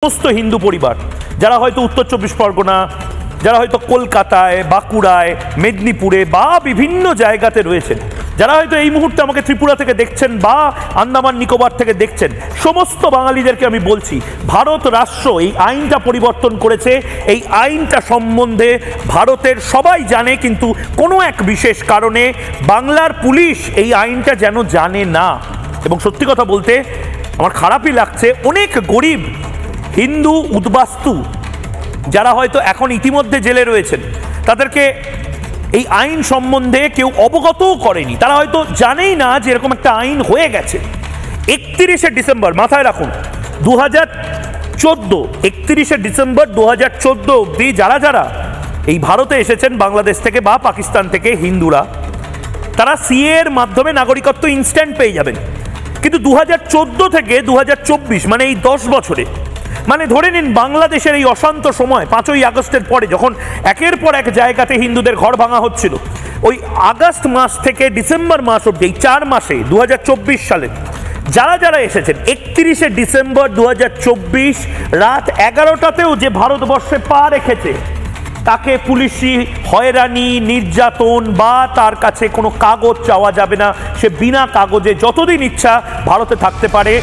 সমস্ত হিন্দু পরিবার যারা হয়তো উত্তর চব্বিশ পরগনা, যারা হয়তো কলকাতায়, বাঁকুড়ায়, মেদিনীপুরে বা বিভিন্ন জায়গাতে রয়েছেন, যারা হয়তো এই মুহূর্তে আমাকে ত্রিপুরা থেকে দেখছেন বা আন্দামান নিকোবর থেকে দেখছেন, সমস্ত বাঙালিদেরকে আমি বলছি, ভারত রাষ্ট্র এই আইনটা পরিবর্তন করেছে। এই আইনটা সম্বন্ধে ভারতের সবাই জানে, কিন্তু কোনো এক বিশেষ কারণে বাংলার পুলিশ এই আইনটা যেন জানে না। এবং সত্যি কথা বলতে আমার খারাপই লাগছে, অনেক গরিব হিন্দু উদ্বাস্তু যারা হয়তো এখন ইতিমধ্যে জেলে রয়েছেন, তাদেরকে এই আইন সম্বন্ধে কেউ অবগতও করেনি। তারা হয়তো জানেই না যে এরকম একটা আইন হয়ে গেছে। 31শে ডিসেম্বর, মাথায় রাখুন, 2014, 31শে ডিসেম্বর 2014 অবধি যারা যারা এই ভারতে এসেছেন বাংলাদেশ থেকে বা পাকিস্তান থেকে হিন্দুরা, তারা সিএ এর মাধ্যমে নাগরিকত্ব ইনস্ট্যান্ট পেয়ে যাবেন। কিন্তু 2014 থেকে 2024 মানে এই 10 বছরে, মানে ধরে নিন বাংলাদেশের এই অশান্ত সময় 5ই আগস্টের পরে যখন একের পর এক জায়গাতে হিন্দুদের ঘর ভাঙা হচ্ছিল, ওই আগস্ট মাস থেকে ডিসেম্বর মাস অবধি এই 4 মাসে 2024 সালে যারা যারা এসেছেন, 31শে ডিসেম্বর 2024 রাত 11টাতেও যে ভারতবর্ষে পা রেখেছে, তাকে পুলিশি হয়রানি, নির্যাতন বা তার কাছে কোনো কাগজ চাওয়া যাবে না। সে বিনা কাগজে যতদিন ইচ্ছা ভারতে থাকতে পারে।